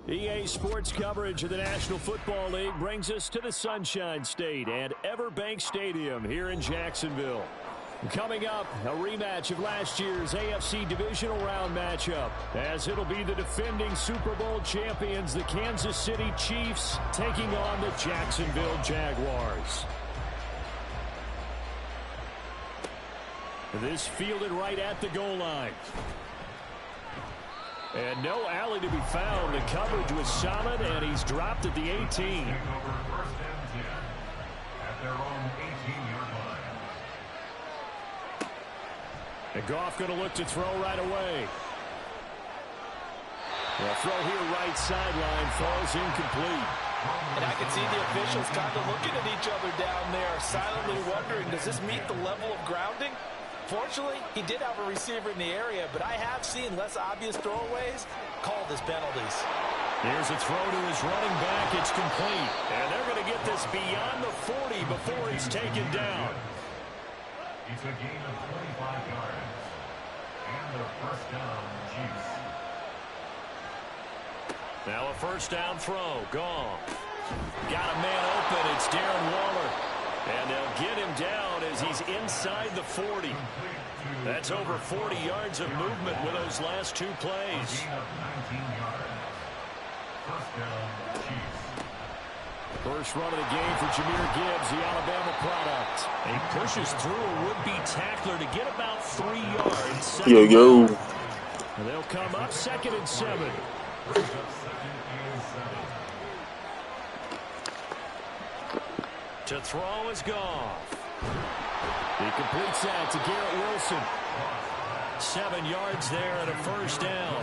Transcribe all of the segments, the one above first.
EA Sports coverage of the National Football League brings us to the Sunshine State and Everbank Stadium here in Jacksonville. Coming up, a rematch of last year's AFC Divisional Round matchup, as it'll be the defending Super Bowl champions, the Kansas City Chiefs, taking on the Jacksonville Jaguars. This fielded right at the goal line. And no alley to be found. The coverage was solid, and he's dropped at the 18. At their own 18-yard line. And Goff going to look to throw right away. The throw here right sideline falls incomplete. And I can see the officials kind of looking at each other down there, silently wondering, does this meet the level of grounding? Fortunately, he did have a receiver in the area, but I have seen less obvious throwaways called as penalties. Here's a throw to his running back. It's complete. And they're going to get this beyond the 40 before he's taken down. It's a gain of 25 yards. And a first down, Chiefs. Now a first down throw. Gone. Got a man open. It's Darren Waller. And they'll get him down as he's inside the 40. That's over 40 yards of movement with those last two plays. First run of the game for Jahmyr Gibbs, the Alabama product. And he pushes through a would-be tackler to get about 3 yards. Yo. And they'll come up 2nd and 7. To throw is Goff. He completes that to Garrett Wilson. 7 yards there and a first down.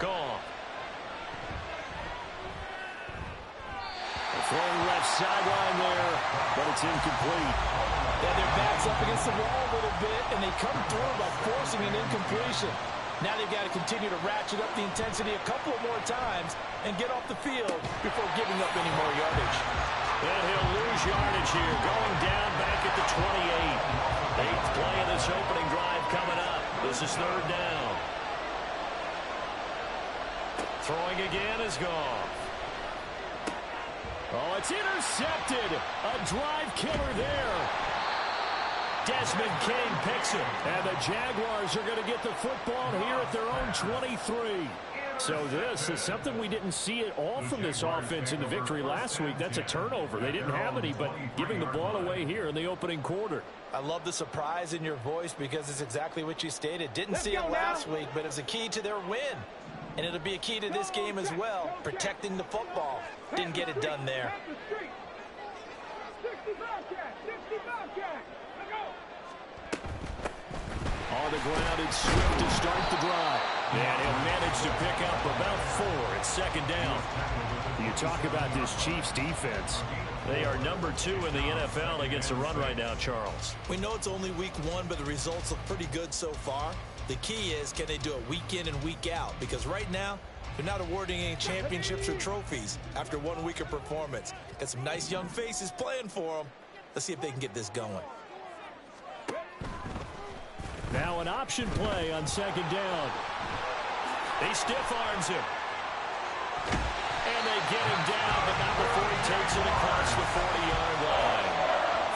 Goff. Throwing left sideline there, but it's incomplete. Yeah, their back's up against the wall a little bit, and they come through by forcing an incompletion. Now they've got to continue to ratchet up the intensity a couple more times and get off the field before giving up any more yardage. And he'll lose yardage here, going down back at the 28. 8th play of this opening drive coming up. This is 3rd down. Throwing again is Goff. Oh, it's intercepted. A drive killer there. Desmond King picks him. And the Jaguars are going to get the football here at their own 23. So this is something we didn't see at all from this offense in the victory last week. That's a turnover. They didn't have any, but giving the ball away here in the opening quarter. I love the surprise in your voice because it's exactly what you stated. Didn't see it last week, but it's a key to their win. And it'll be a key to this game as well, protecting the football. Didn't get it done there. On the ground, it's Swift to start the drive. And he'll manage to pick up about 4 at 2nd down. You talk about this Chiefs defense. They are number 2 in the NFL against the run right now, Charles. We know it's only week 1, but the results look pretty good so far. The key is, can they do it week in and week out? Because right now, they're not awarding any championships or trophies after 1 week of performance. Got some nice young faces playing for them. Let's see if they can get this going. Now an option play on 2nd down. He stiff arms him. And they get him down, but not before he takes it across the 40-yard line.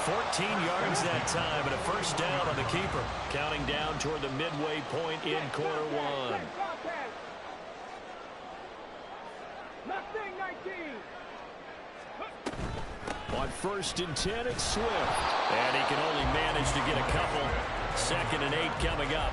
14 yards that time and a first down on the keeper. Counting down toward the midway point in quarter 1. On 1st and 10, it's Swift. And he can only manage to get a couple. 2nd and 8 coming up.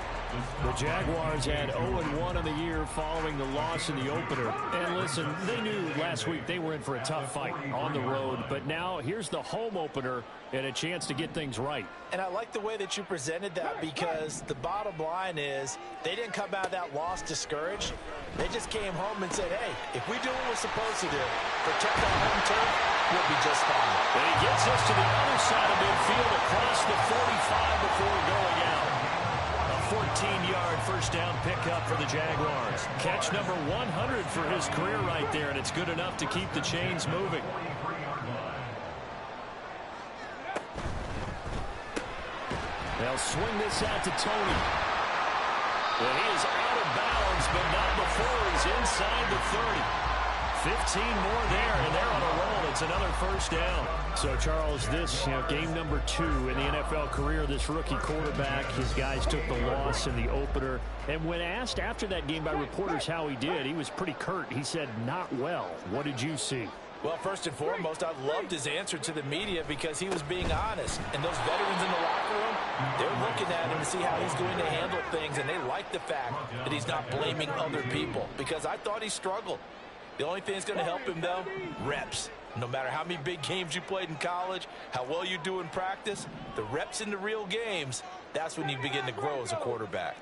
The Jaguars had 0-1 in the year following the loss in the opener. And listen, they knew last week they were in for a tough fight on the road. But now here's the home opener and a chance to get things right. And I like the way that you presented that because the bottom line is they didn't come out of that loss discouraged. They just came home and said, hey, if we do what we're supposed to do, protect our home turf, we'll be just fine. And he gets us to the other side of midfield across the 45 before going out. A 14-yard first down pickup for the Jaguars. Catch number 100 for his career right there, and it's good enough to keep the chains moving. They'll swing this out to Tony. And he is out of bounds, but not before he's inside the 30. 15 more there, and they're on a roll. It's another first down. So, Charles, this game number 2 in the NFL career, this rookie quarterback, his guys took the loss in the opener. And when asked after that game by reporters how he did, he was pretty curt. He said, not well. What did you see? Well, first and foremost, I loved his answer to the media because he was being honest. And those veterans in the locker room, they're looking at him to see how he's going to handle things, and they like the fact that he's not blaming other people, because I thought he struggled. The only thing that's going to help him, though, reps. No matter how many big games you played in college, how well you do in practice, the reps in the real games, that's when you begin to grow as a quarterback.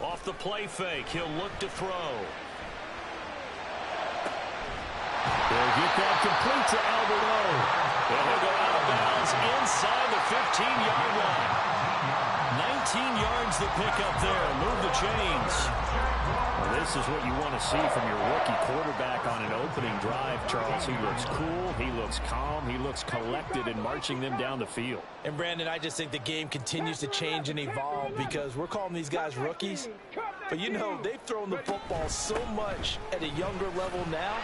Off the play fake, he'll look to throw. They'll get that complete to Albert O. And he'll go out of bounds inside the 15-yard line. 19 yards to pick up there. Move the chains. Well, this is what you want to see from your rookie quarterback on an opening drive, Charles. He looks cool. He looks calm. He looks collected in marching them down the field. And, Brandon, I just think the game continues to change and evolve because we're calling these guys rookies. But, you know, they've thrown the football so much at a younger level now,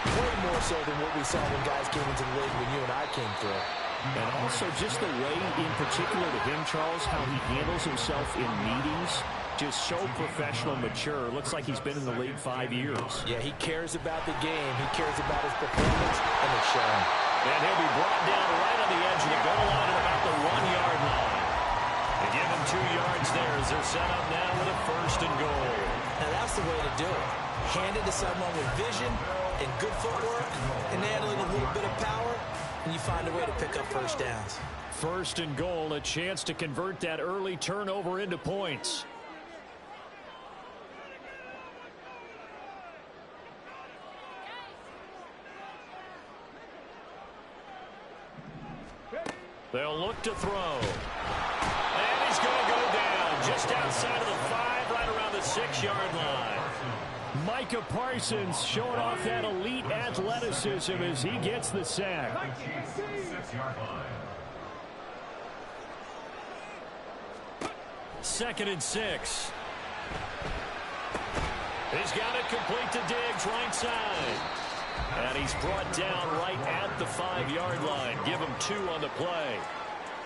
way more so than what we saw when guys came into the league when you and I came through. And also just the way, in particular to him, Charles, how he handles himself in meetings, just so professional, mature. Looks like he's been in the league 5 years. Yeah, he cares about the game. He cares about his performance, and it's showing. And he'll be brought down right on the edge of the goal line at about the 1-yard line. They give him 2 yards there as they're set up now with a first and goal. Now that's the way to do it. Hand it to someone with vision and good footwork and handling a little bit of power, and you find a way to pick up first downs. First and goal, a chance to convert that early turnover into points. They'll look to throw. And he's going to go down just outside of the 5, right around the 6-yard line. Micah Parsons showing off that elite athleticism as he gets the sack. 6-yard line. 2nd and 6. He's got it complete to Diggs, right side. And he's brought down right at the 5-yard line. Give him 2 on the play.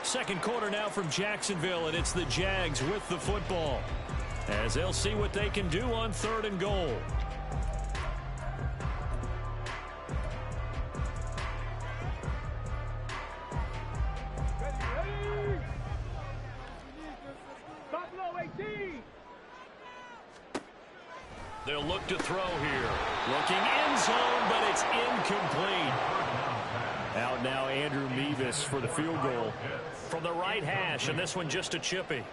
Second quarter now from Jacksonville, and it's the Jags with the football, as they'll see what they can do on 3rd and goal. They'll look to throw here. Looking end zone, but it's incomplete. Out now, Andrew Mevis for the field goal from the right hash, and this one just a chippy.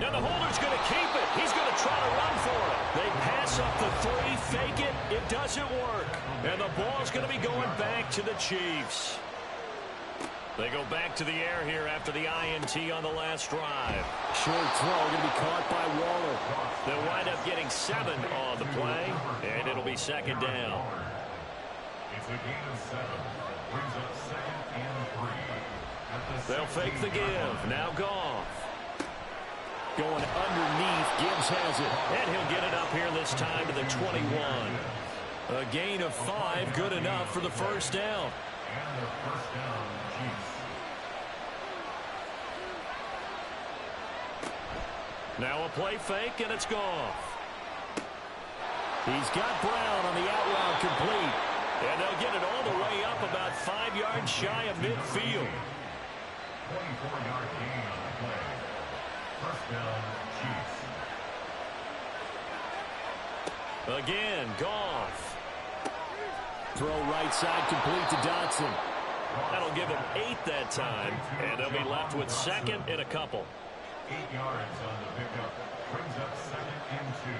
Now the holder's going to keep it. He's going to try to run for it. They pass up the 3, fake it. It doesn't work. And the ball's going to be going back to the Chiefs. They go back to the air here after the INT on the last drive. Short throw going to be caught by Waller. They'll wind up getting 7 on the play, and it'll be 2nd down. It's a gain of 7. Brings up 2nd and 3. They'll fake the give. Now Goff. Going underneath. Gibbs has it. And he'll get it up here this time to the 21. A gain of 5. Good enough for the first down. And the first down, Chiefs. Now a play fake, and it's Goff. He's got Brown on the out route complete. And they'll get it all the way up about 5 yards shy of midfield. 24-yard gain on the play. First down, Chiefs. Again, Goff. Throw right side complete to Dotson. That'll give him 8 that time, and they'll be left with 2nd and a couple. 8 yards on the pickup. Brings up 2nd and 2.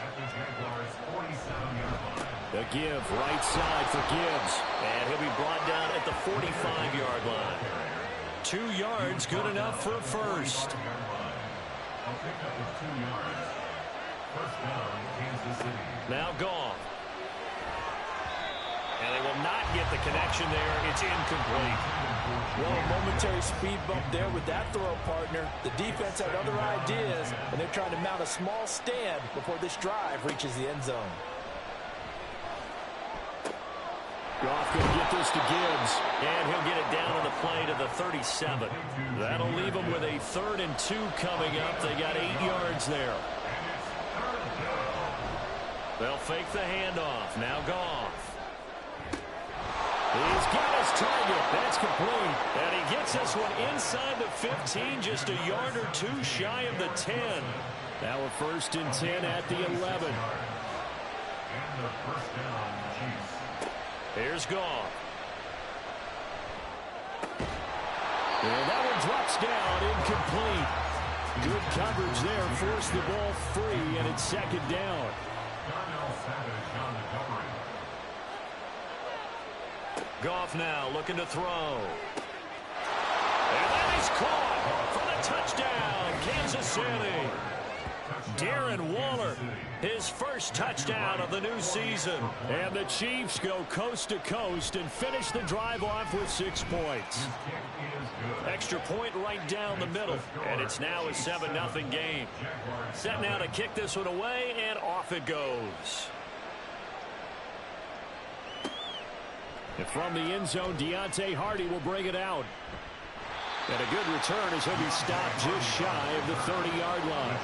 At the Jaguars' 47-yard line. The give, right side for Gibbs. And he'll be brought down at the 45-yard line. 2 yards, good enough for a first. I'll pick up with 2 yards. First down, Kansas City. Now Goff. And they will not get the connection there. It's incomplete. Well, a momentary speed bump there with that throw, partner. The defense had other ideas, and they're trying to mount a small stand before this drive reaches the end zone. Goff going to get this to Gibbs, and he'll get it down on the play to the 37. That'll leave them with a 3rd and 2 coming up. They got 8 yards there. They'll fake the handoff. Now Goff. He's got his target. That's complete. And he gets this one inside the 15, just a yard or 2 shy of the 10. Now a 1st and 10 at the 11. Here's Goff. And that one drops down, incomplete. Good coverage there, forced the ball free, and it's 2nd down. Goff now looking to throw. And then he's caught for the touchdown, Kansas City. Darren Waller, his first touchdown of the new season. And the Chiefs go coast to coast and finish the drive off with 6 points. Extra point right down the middle, and it's now a 7-0 game. Set now to kick this one away, and off it goes. And from the end zone, Deontay Hardy will bring it out. And a good return as he'll be stopped just shy of the 30-yard line.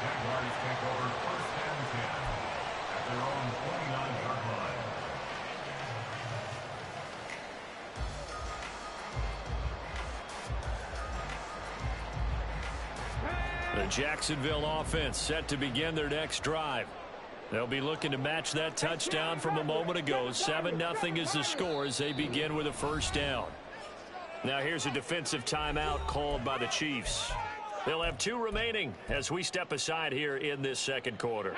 The Jacksonville offense set to begin their next drive. They'll be looking to match that touchdown from a moment ago. 7-0 is the score as they begin with a 1st down. Now here's a defensive timeout called by the Chiefs. They'll have 2 remaining as we step aside here in this 2nd quarter.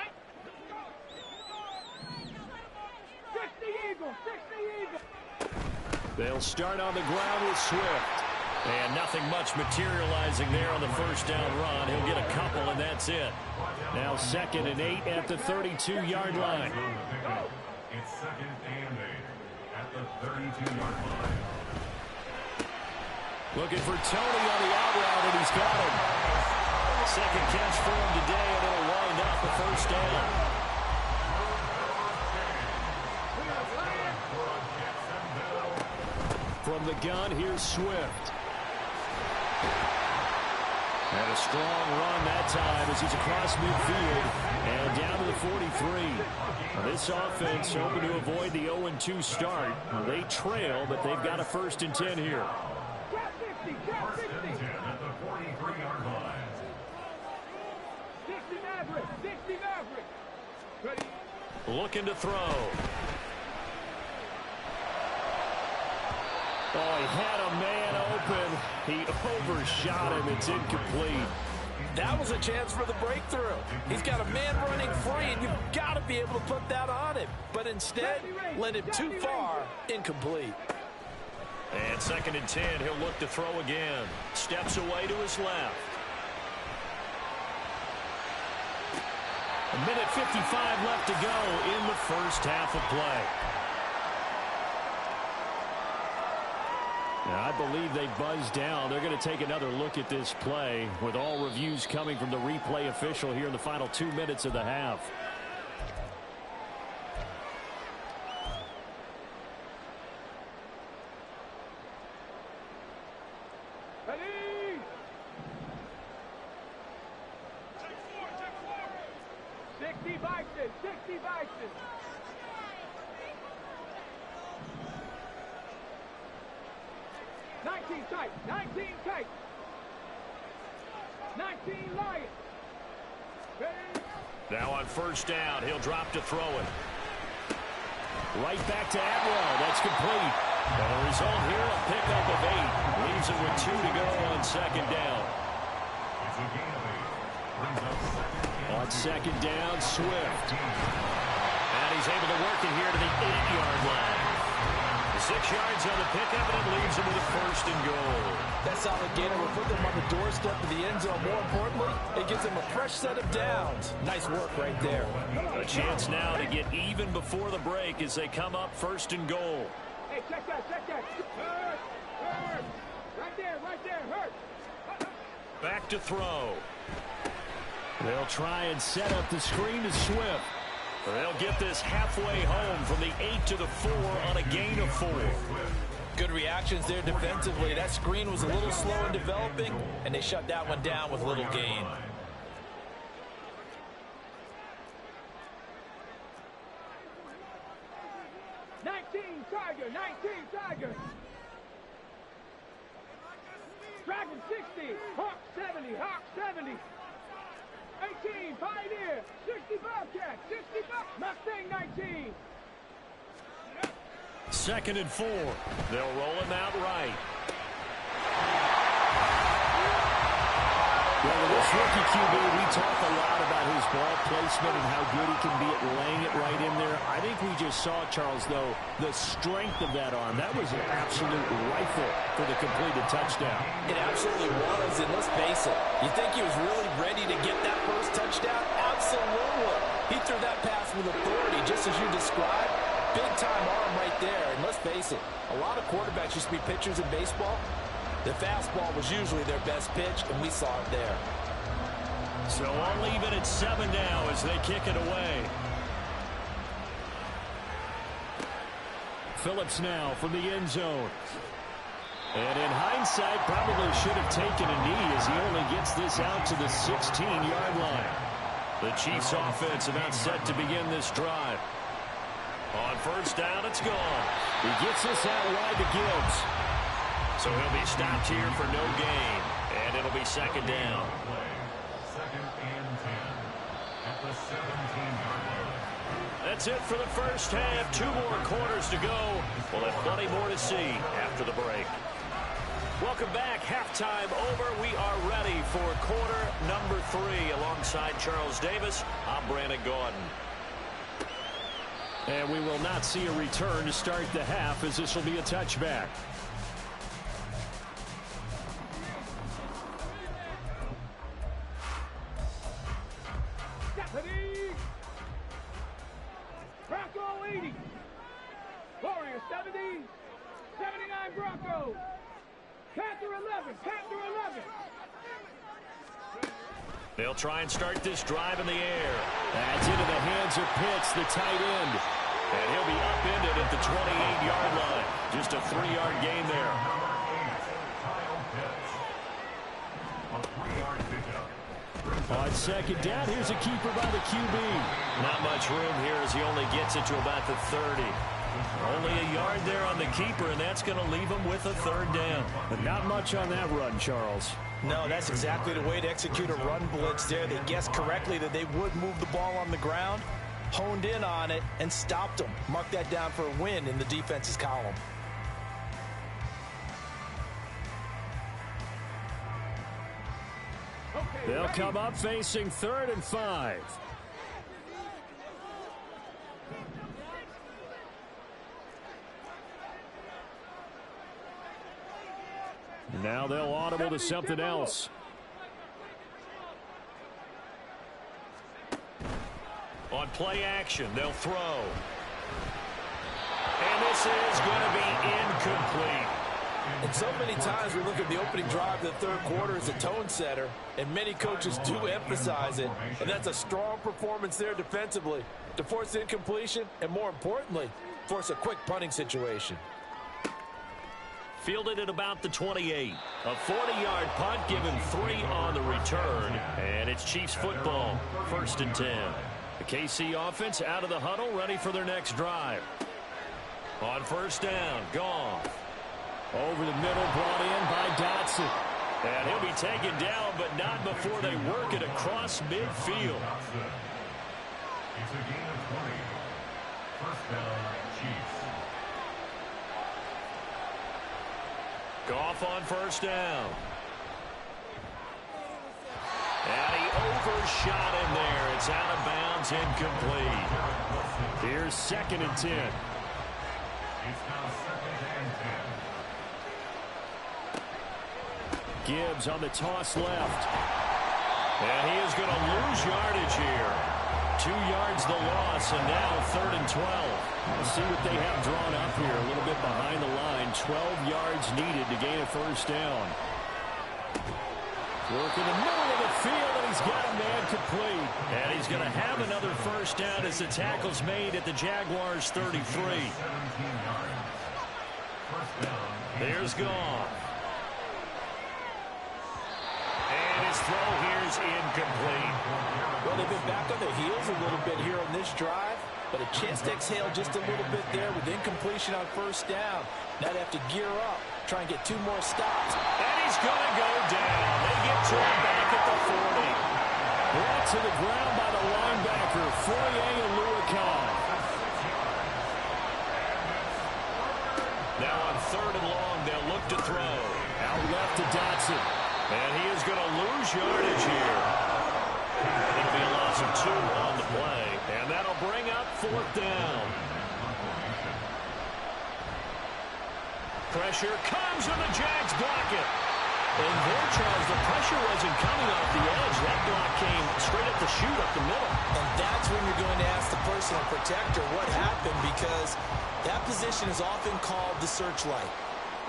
They'll start on the ground with Swift. And nothing much materializing there on the 1st down run. He'll get a couple, and that's it. Now 2nd and 8 at the 32-yard line. It's 2nd and 8 at the 32-yard line. Looking for Tony on the out route, and he's got him. 2nd catch for him today, and it'll wind up a 1st down. From the gun, here's Swift. And a strong run that time as he's across midfield and down to the 43. Now this offense hoping to avoid the 0-2 start. They trail, but they've got a 1st and 10 here. First and 10 at the 43-yard line. 60 Maverick. Ready? Looking to throw. Oh, he had a man open. He overshot him. It's incomplete. That was a chance for the breakthrough. He's got a man running free, and you've got to be able to put that on him. But instead, led it too far, incomplete. And 2nd and 10, he'll look to throw again. Steps away to his left. 1:55 left to go in the 1st half of play. Now, I believe they buzzed down. They're going to take another look at this play with all reviews coming from the replay official here in the final 2 minutes of the half. Ready? 60 Bison. 19 tight. 19 Lions. Ready? Now on 1st down, he'll drop to throw it. Right back to Atwell. That's complete. And the result here, a pickup of 8. Leaves it with 2 to go on 2nd down. It's a gain of 8. Brings up 2nd. On 2nd down, Swift. And he's able to work it here to the 8-yard line. 6 yards on the pickup, and it leaves him with a 1st and goal. That solid gainer will put them on the doorstep of the end zone. More importantly, it gives them a fresh set of downs. Nice work right there. A chance now to get even before the break as they come up 1st and goal. check that. Hurt. Right there, hurt. Back to throw. They'll try and set up the screen to Swift. They'll get this halfway home from the 8 to the 4 on a gain of 4. Good reactions there defensively. That screen was a little slow in developing, and they shut that one down with little gain. Tiger. Dragon 60, Hawk 70, 18, Pioneer, 60 Bobcat, 60 Mustang 19. 2nd and 4. They'll roll him out right. Well, with this rookie QB, we talk a lot about his ball placement and how good he can be at laying it right in there. I think we just saw, Charles, though, the strength of that arm. That was an absolute rifle for the completed touchdown. It absolutely was, and let's face it, you think he was really ready to get that first touchdown? Absolutely. He threw that pass with authority, just as you described. Big-time arm right there, and let's face it, a lot of quarterbacks used to be pitchers in baseball. The fastball was usually their best pitch, and we saw it there. So I'll leave it at 7 now as they kick it away. Phillips now from the end zone. And in hindsight, probably should have taken a knee as he only gets this out to the 16-yard line. The Chiefs offense about set to begin this drive. On first down, it's gone. He gets this out wide to Gibbs. So he'll be stopped here for no gain. And it'll be 2nd down. 2nd and 10 at the 17-yard line. That's it for the first half. 2 more quarters to go. We'll have plenty more to see after the break. Welcome back. Halftime over. We are ready for quarter number 3. Alongside Charles Davis, I'm Brandon Gaudin. And we will not see a return to start the half, as this will be a touchback. Bronco 80. Warrior 70. 79 Broncos. Panther 11. They'll try and start this drive in the air. That's into the hands of Pitts, the tight end. And he'll be upended at the 28-yard line. Just a 3-yard gain there. On 2nd down, here's a keeper by the QB. Not much room here as he only gets it to about the 30. Only a yard there on the keeper, and that's going to leave him with a 3rd down. But not much on that run, Charles. No, that's exactly the way to execute a run blitz there. They guessed correctly that they would move the ball on the ground, honed in on it, and stopped them. Mark that down for a win in the defense's column. They'll come up facing 3rd and 5. Now they'll audible to something else. On play action, they'll throw. And this is going to be incomplete. And so many times we look at the opening drive of the 3rd quarter as a tone setter, and many coaches do emphasize it. And that's a strong performance there defensively to force incompletion and, more importantly, force a quick punting situation. Fielded at about the 28. A 40-yard punt, give him 3 on the return. And it's Chiefs football, 1st and 10. The KC offense out of the huddle, ready for their next drive. On first down, Goff. Over the middle, brought in by Dotson. And he'll be taken down, but not before they work it across midfield. It's a gain of 20. First down, Chiefs. Goff on first down. And he overshot him there. It's out of bounds, incomplete. Here's 2nd and 10. It's now 2nd and 10. Gibbs on the toss left. And he is going to lose yardage here. 2 yards the loss, and now 3rd and 12. Let's see what they have drawn up here. A little bit behind the line. 12 yards needed to gain a first down. Work in the middle of the field, and he's got a man complete. And he's going to have another first down as the tackle's made at the Jaguars' 33. There's Goff. And his throw here's incomplete. Well, they've been back on their heels a little bit here on this drive, but a chance to exhale just a little bit there with incompletion on first down. Now they have to gear up, try and get 2 more stops. And he's going to go down. They get to him back at the 40. Brought to the ground by the linebacker, Foye Oluokun. Now on 3rd and long, they'll look to throw. Out left to Dotson. And he is going to lose yardage here. It'll be a loss of 2 on the play. And that'll bring up 4th down. Pressure comes and the Jags block it. And there, Charles, the pressure wasn't coming off the edge. That block came straight up the chute up the middle. And that's when you're going to ask the personal protector what happened, because that position is often called the searchlight.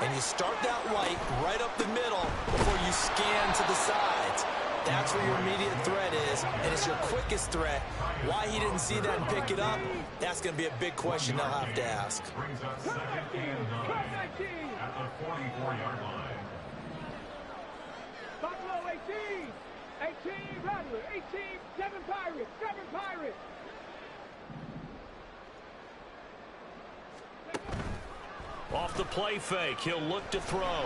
And you start that light right up the middle before you scan to the sides. That's where your immediate threat is, and it's your quickest threat. Why he didn't see that and pick it up, that's going to be a big question they'll have to ask. Brings up 2nd and 9 at the 44-yard line. Buffalo 18. 18 Rattler. 18. 7 Pirates. 7 Pirates. Off the play fake, he'll look to throw.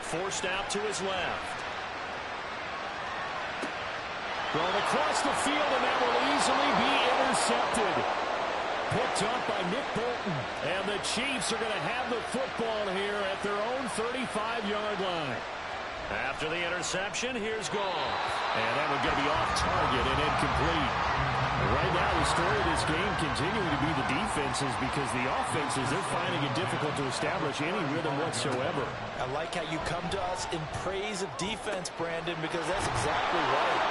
Forced out to his left. Thrown across the field, and that will easily be intercepted. Picked up by Nick Bolton. And the Chiefs are going to have the football here at their own 35-yard line. After the interception, here's Goff. And that one's going to be off target and incomplete. Right now, the story of this game continuing to be the defenses, because the offenses, they're finding it difficult to establish any rhythm whatsoever. I like how you come to us in praise of defense, Brandon, because that's exactly right.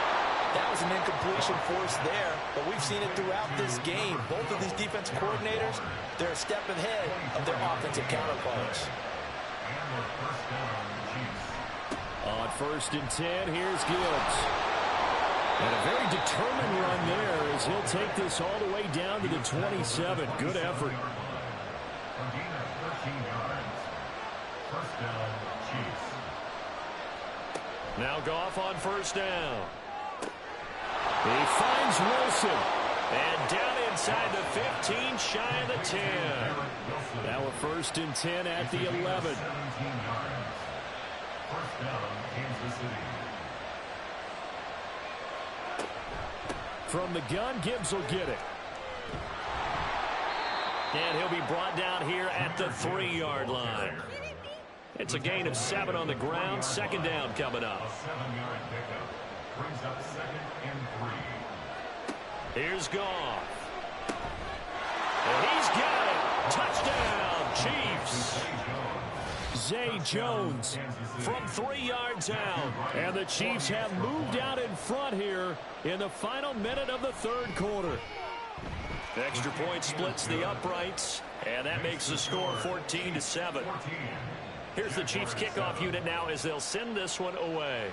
That was an incompletion forced there, but we've seen it throughout this game. Both of these defense coordinators, they're a step ahead of their offensive counterparts. On 1st and 10, here's Gibbs. And a very determined run there as he'll take this all the way down to the 27. Good effort. Now Goff on 1st down. He finds Wilson. And down inside the 15, shy of the 10. Now a 1st and 10 at the 11. 1st down, Kansas City. From the gun, Gibbs will get it. And he'll be brought down here at the 3-yard line. It's a gain of 7 on the ground. 2nd down coming up. A 7-yard pickup brings up 2nd and 3. Here's Goff. And he's got it. Touchdown, Chiefs. Zay Jones from 3 yards out. And the Chiefs have moved out in front here in the final minute of the 3rd quarter. Extra point splits the uprights, and that makes the score 14-7. Here's the Chiefs kickoff unit now as they'll send this one away.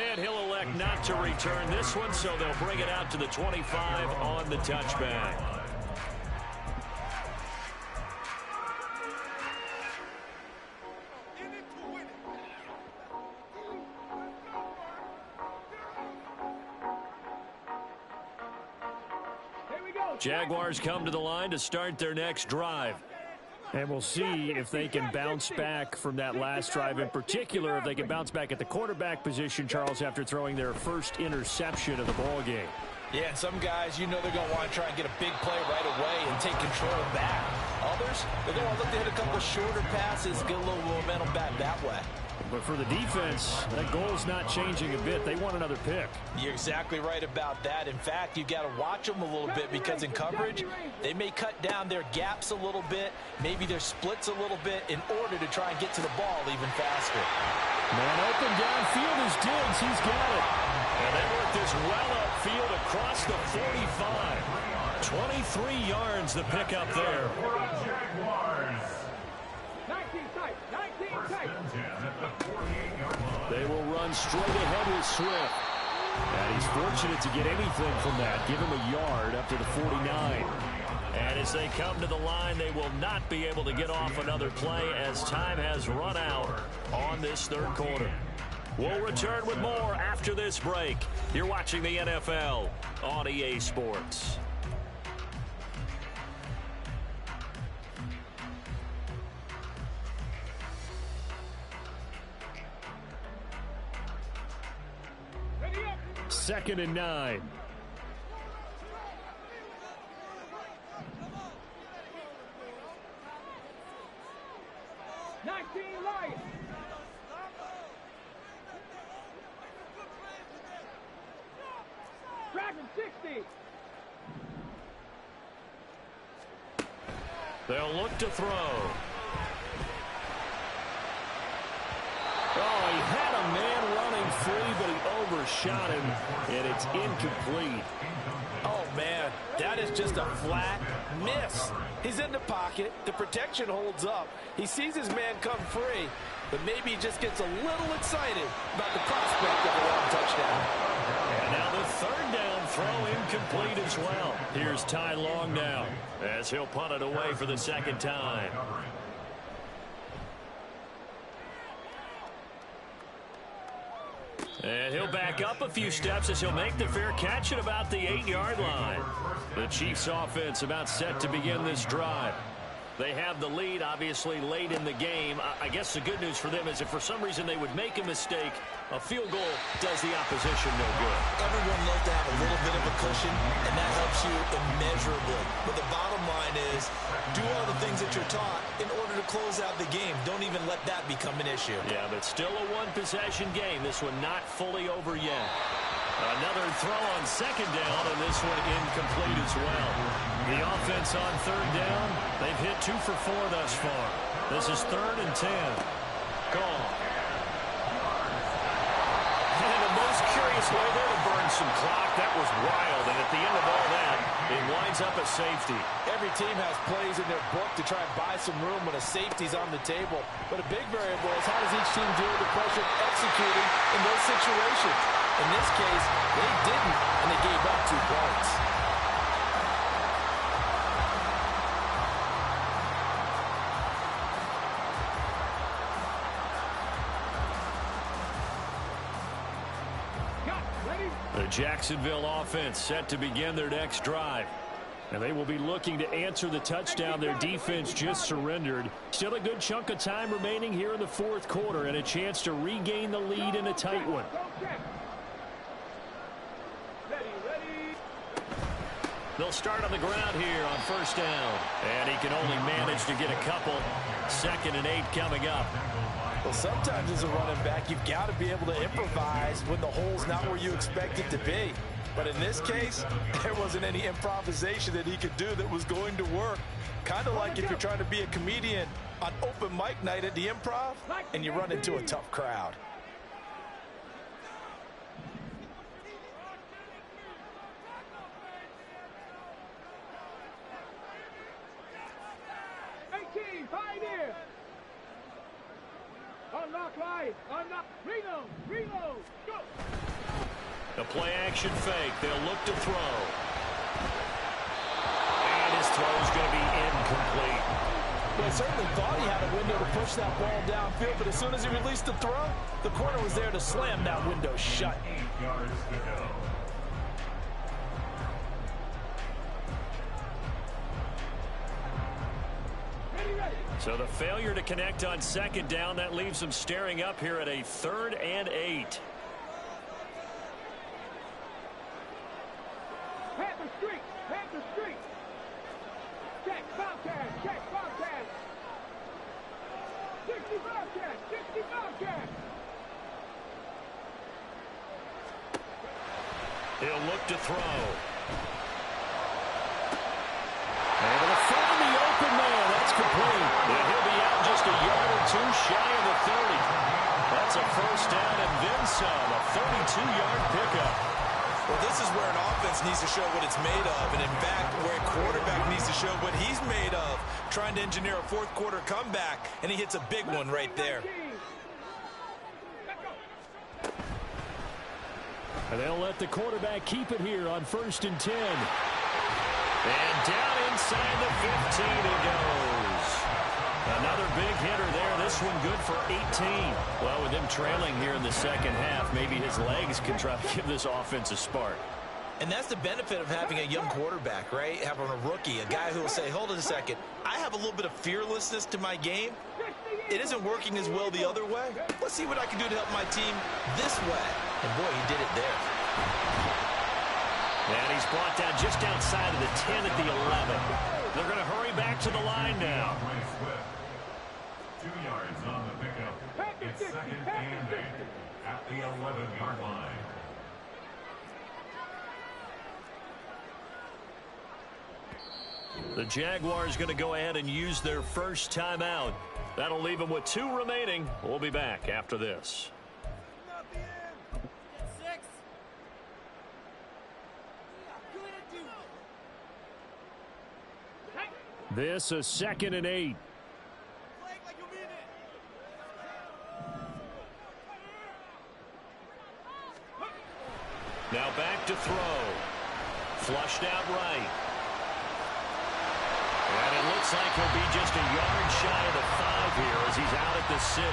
And he'll elect not to return this one, so they'll bring it out to the 25 on the touchback. Jaguars come to the line to start their next drive. And we'll see if they can bounce back from that last drive. In particular, if they can bounce back at the quarterback position, Charles, after throwing their first interception of the ball game. Yeah, and some guys, you know they're going to want to try and get a big play right away and take control back. Others, they're going to look to hit a couple of shorter passes, get a little momentum back that way. But for the defense, that goal's not changing a bit. They want another pick. You're exactly right about that. In fact, you've got to watch them a little bit, because in coverage, they may cut down their gaps a little bit, maybe their splits a little bit, in order to try and get to the ball even faster. Man open downfield is Diggs. He's got it. And that worked take this well upfield across the 45. 23 yards the pickup there. Jaguars. 19 tight. 19 tight. They will run straight ahead with Swift. And he's fortunate to get anything from that. Give him a yard up to the 49. And as they come to the line, they will not be able to get off another play as time has run out on this third quarter. We'll return with more after this break. You're watching the NFL on EA Sports. Ready up. 2nd and 9. Lions. Dragon 60. They'll look to throw. Oh, he had a man running free, but he overshot him, and it's incomplete. Oh, man, that is just a flat miss. He's in the pocket. The protection holds up. He sees his man come free, but maybe he just gets a little excited about the prospect of a long touchdown. And now the third down throw incomplete as well. Here's Ty Long now as he'll punt it away for the second time. And he'll back up a few steps as he'll make the fair catch at about the 8-yard line. The Chiefs offense about set to begin this drive. They have the lead, obviously, late in the game. I guess the good news for them is if for some reason they would make a mistake, a field goal does the opposition no good. Everyone loves to have a little bit of a cushion, and that helps you immeasurably. But the bottom line is, do all the things that you're taught in order to close out the game. Don't even let that become an issue. Yeah, but still a one-possession game. This one not fully over yet. Another throw on second down, and this one incomplete as well. The offense on third down, they've hit 2 for 4 thus far. This is 3rd and 10. Gone. And the most curious way there to burn some clock. That was wild, and at the end of all that, it winds up a safety. Every team has plays in their book to try and buy some room when a safety's on the table. But a big variable is how does each team deal with the pressure of executing in those situations. In this case, they didn't, and they gave up 2 points. The Jacksonville offense set to begin their next drive. And they will be looking to answer the touchdown their defense just surrendered. Still a good chunk of time remaining here in the fourth quarter and a chance to regain the lead in a tight one. They'll start on the ground here on first down. And he can only manage to get a couple. 2nd and 8 coming up. Well, sometimes as a running back, you've got to be able to improvise when the hole's not where you expect it to be. But in this case, there wasn't any improvisation that he could do that was going to work. Kind of like if you're trying to be a comedian on open mic night at the Improv and you run into a tough crowd. Pioneer. Unlock line. Unlock. Reload. Go. A play-action fake. They'll look to throw. And his throw is going to be incomplete. Well, he certainly thought he had a window to push that ball downfield, but as soon as he released the throw, the corner was there to slam that window shut. 8 yards to go. So the failure to connect on second down, that leaves them staring up here at a 3rd and 8. Panther Street. Check, Bobcat. 60 Bobcat. He'll look to throw. Able to find the open man. That's complete. And he'll be out just a yard or 2 shy of the 30. That's a first down and then some. A 32-yard pickup. Well, this is where an offense needs to show what it's made of, and in fact, where a quarterback needs to show what he's made of, trying to engineer a fourth quarter comeback, and he hits a big one right there. And they'll let the quarterback keep it here on 1st and 10. And down inside the 15 it goes. Another big hitter there. This one good for 18. Well, with him trailing here in the second half, maybe his legs can try to give this offense a spark. And that's the benefit of having a young quarterback, right? Having a rookie, a guy who will say, hold on a second, I have a little bit of fearlessness to my game. It isn't working as well the other way. Let's see what I can do to help my team this way. And boy, he did it there. And he's brought down just outside of the 10 at the 11. They're going to hurry back to the line now. 2 yards on the pickup. It's 2nd and 8 at the 11-yard line. The Jaguars going to go ahead and use their first timeout. That'll leave them with 2 remaining. We'll be back after this. This is 2nd and 8. Now back to throw. Flushed out right. And it looks like he'll be just a yard shy of the 5 here as he's out at the 6.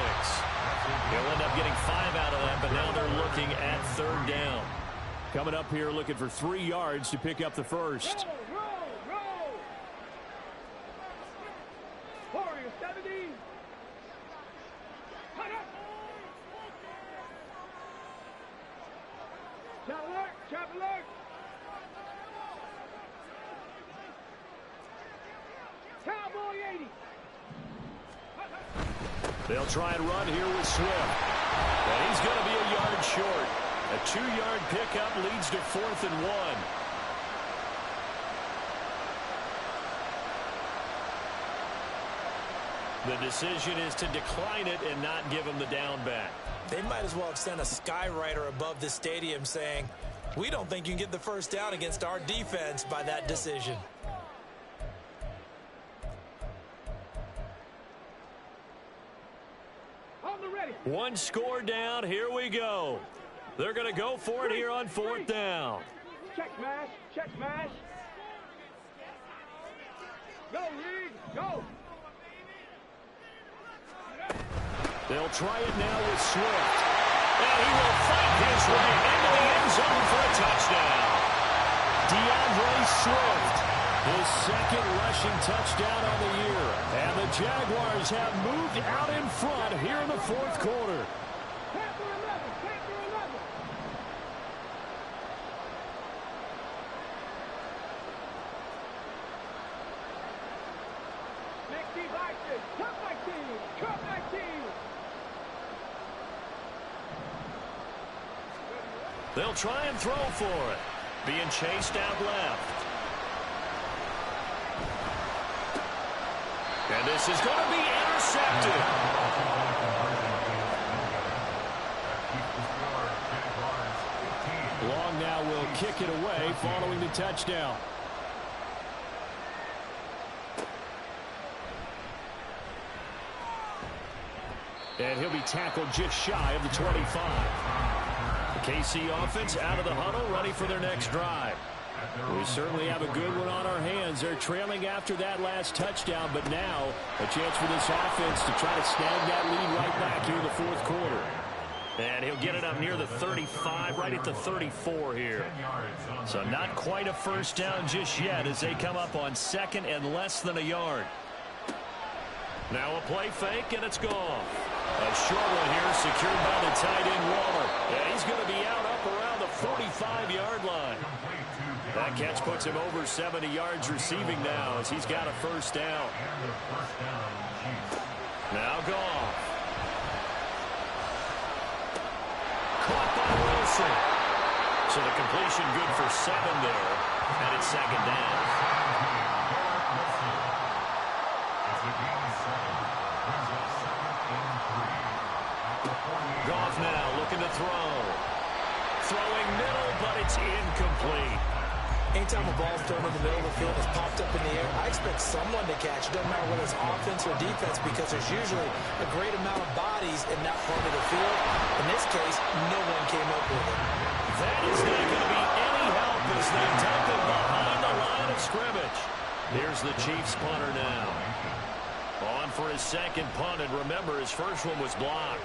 He'll end up getting 5 out of that, but now they're looking at 3rd down. Coming up here looking for 3 yards to pick up the first. Warrior 70. Chop alert. Cowboy 80. They'll try and run here with Swift. And he's going to be a yard short. A 2-yard pickup leads to 4th and 1. The decision is to decline it and not give him the down back. They might as well extend a skywriter above the stadium saying, we don't think you can get the first down against our defense by that decision. On the ready. 1 score down. Here we go. They're going to go for it here on 4th down. Check smash. Check smash. Go, Reed. Go. They'll try it now with Swift. And he will fight his way into the end zone for a touchdown. DeAndre Swift, his 2nd rushing touchdown on the year. And the Jaguars have moved out in front here in the 4th quarter. Panther 11. Panther 11. Next team action. Cut my team. Cut my team. They'll try and throw for it. Being chased out left. And this is going to be intercepted. Long now will kick it away following the touchdown. And he'll be tackled just shy of the 25. The KC offense out of the huddle, ready for their next drive. We certainly have a good one on our hands. They're trailing after that last touchdown, but now a chance for this offense to try to snag that lead right back here in the 4th quarter. And he'll get it up near the 35, right at the 34 here. So not quite a first down just yet as they come up on 2nd and less than a yard. Now a play fake, and it's gone. A short one here secured by the tight end Waller. Yeah, he's going to be out up around the 45-yard line. That catch puts him over 70 yards receiving now as he's got a first down. Now Goff. Caught by Wilson. So the completion good for 7 there, and it's 2nd down. Goff now looking to throw. Throwing middle but it's incomplete. Anytime a ball's thrown in the middle of the field, it's popped up in the air, I expect someone to catch it. Doesn't matter whether it's offense or defense, because there's usually a great amount of bodies in that part of the field. In this case, no one came up with it. That is not going to be any help as they dump it behind the line of scrimmage. Here's the Chiefs punter now. On for his second punt, and remember, his first one was blocked.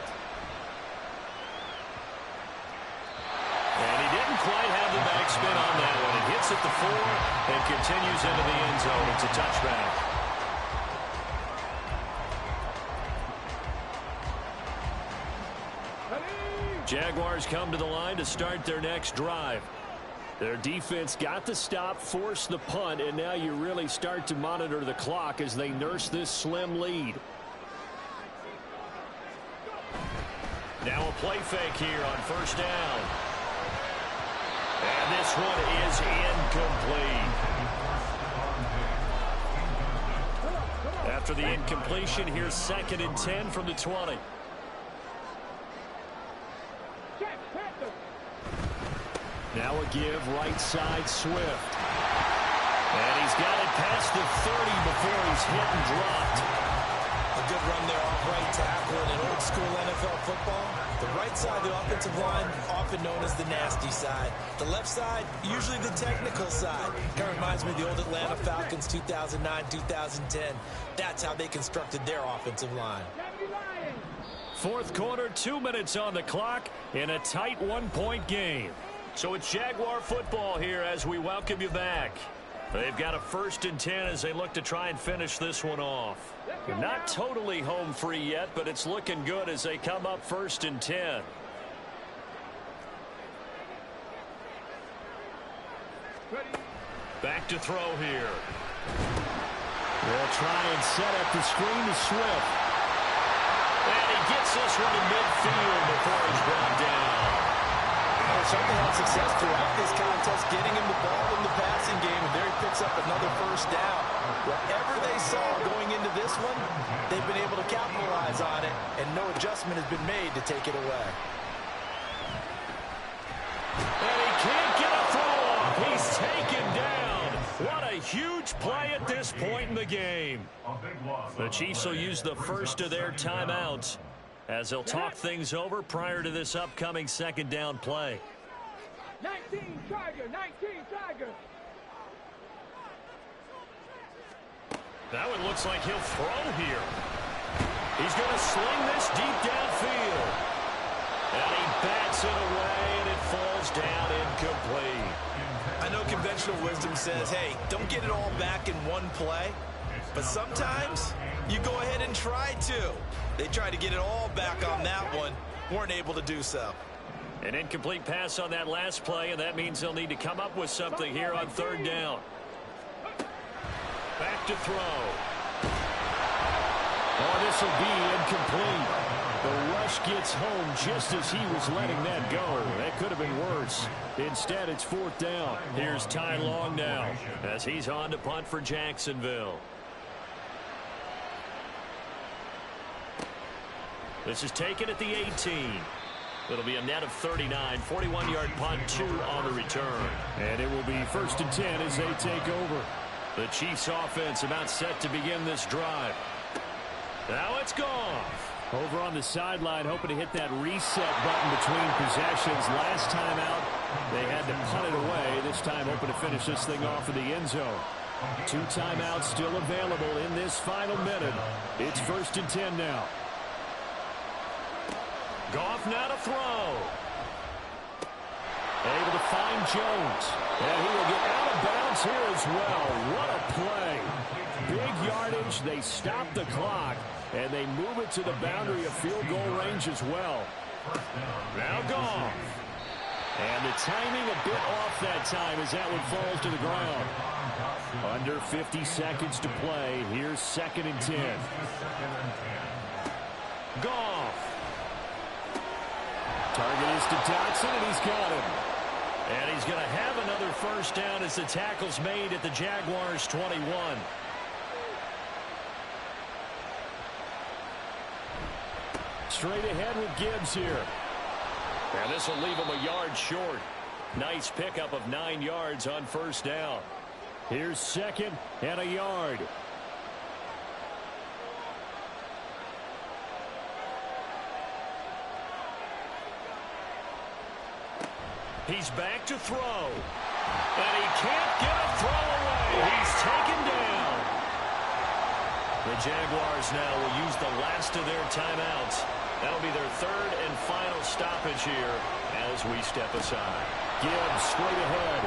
And he didn't quite have the backspin on that one. It hits at the 4 and continues into the end zone. It's a touchback. Jaguars come to the line to start their next drive. Their defense got the stop, forced the punt, and now you really start to monitor the clock as they nurse this slim lead. Now a play fake here on first down. And this one is incomplete. After the incompletion, here's 2nd and 10 from the 20. Now a give, right side, Swift. And he's got it past the 30 before he's hit and dropped. A good run there off right tackle in an old school NFL football. The right side of the offensive line, often known as the nasty side. The left side, usually the technical side. Kind of reminds me of the old Atlanta Falcons 2009-2010. That's how they constructed their offensive line. Fourth quarter, 2 minutes on the clock in a tight 1-point game. So it's Jaguar football here as we welcome you back. They've got a 1st and 10 as they look to try and finish this one off. They're not totally home free yet, but it's looking good as they come up 1st and 10. Back to throw here. They'll try and set up the screen to Swift. And he gets this one in midfield before he's brought down. Certainly had success throughout this contest, getting him the ball in the passing game, and there he picks up another first down. Whatever they saw going into this one, they've been able to capitalize on it, and no adjustment has been made to take it away. And he can't get a throw off. He's taken down. What a huge play at this point in the game. The Chiefs will use the first of their timeouts as they'll talk things over prior to this upcoming 2nd down play. 19 Tiger, 19 Tiger. Now it looks like he'll throw here. He's going to sling this deep downfield. And he bats it away, and it falls down incomplete. I know conventional wisdom says, hey, don't get it all back in one play. But sometimes you go ahead and try to. They tried to get it all back on that one. Weren't able to do so. An incomplete pass on that last play, and that means they'll need to come up with something here on 3rd down. Back to throw. Oh, this will be incomplete. The rush gets home just as he was letting that go. That could have been worse. Instead, it's 4th down. Here's Ty Long now as he's on to punt for Jacksonville. This is taken at the 18. It'll be a net of 39, 41-yard punt, 2 on the return. And it will be 1st and 10 as they take over. The Chiefs offense about set to begin this drive. Now it's Goff. Over on the sideline, hoping to hit that reset button between possessions. Last time out, they had to punt it away. This time, hoping to finish this thing off in the end zone. 2 timeouts still available in this final minute. It's 1st and 10 now. Goff now to throw. Able to find Jones. And he will get out of bounds here as well. What a play. Big yardage. They stop the clock. And they move it to the boundary of field goal range as well. Now Goff. And the timing a bit off that time as that one falls to the ground. Under 50 seconds to play. Here's 2nd and 10. Goff. Target is to Dotson, and he's got him. And he's going to have another first down as the tackle's made at the Jaguars' 21. Straight ahead with Gibbs here. And this will leave him a yard short. Nice pickup of 9 yards on first down. Here's 2nd and a yard. He's back to throw. And he can't get a throw away. He's taken down. The Jaguars now will use the last of their timeouts. That'll be their 3rd and final stoppage here as we step aside. Gibbs straight ahead.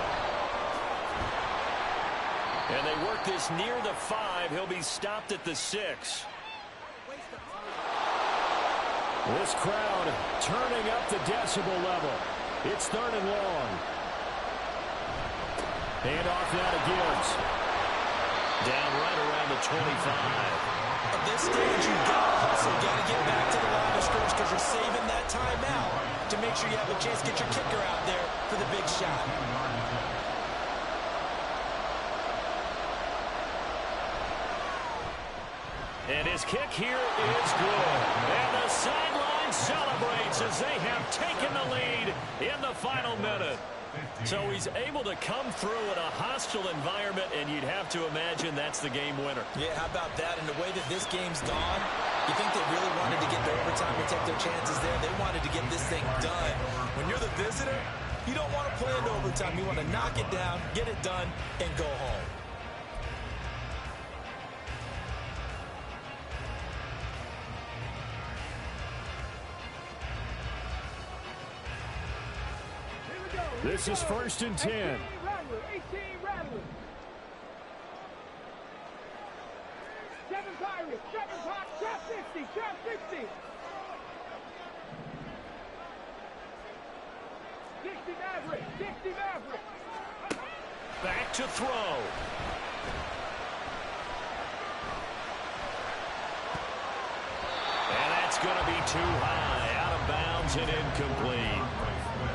And they work this near the 5. He'll be stopped at the 6. This crowd turning up the decibel level. It's 3rd and long. Hand off now to Gibbs. Down right around the 25. At this stage, you've got to hustle. You've got to get back to the line of scrimmage because you're saving that timeout to make sure you have a chance to get your kicker out there for the big shot. And his kick here is good. And the sideline celebrates as they have taken the lead in the final minute. So he's able to come through in a hostile environment, and you'd have to imagine that's the game winner. Yeah, how about that? And the way that this game's gone, you think they really wanted to get to overtime and take their chances there. They wanted to get this thing done. When you're the visitor, you don't want to play into overtime. You want to knock it down, get it done, and go home. This is 1st and 10. 18 Rattler. 7 Pirates. 7 Pop. Trap 50. Trap 50. 60 Maverick. 60 Maverick. Back to throw. And that's going to be too high. Out of bounds and incomplete.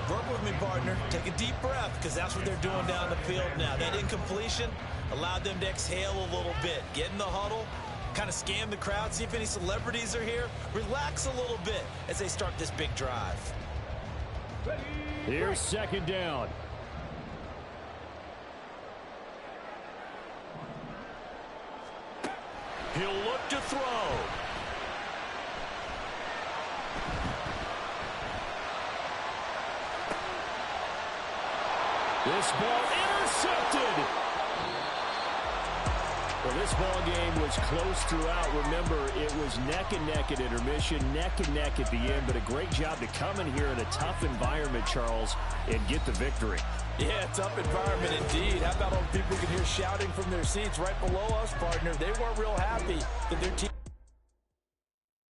Work with me, partner. Take a deep breath because that's what they're doing down the field now. That incompletion allowed them to exhale a little bit. Get in the huddle, kind of scan the crowd, see if any celebrities are here. Relax a little bit as they start this big drive. Here's 2nd down. He'll look to throw. This ball intercepted. Well, this ball game was close throughout. Remember, it was neck and neck at intermission, neck and neck at the end, but a great job to come in here in a tough environment, Charles, and get the victory. Yeah, tough environment indeed. How about all the people who can hear shouting from their seats right below us, partner? They weren't real happy that their team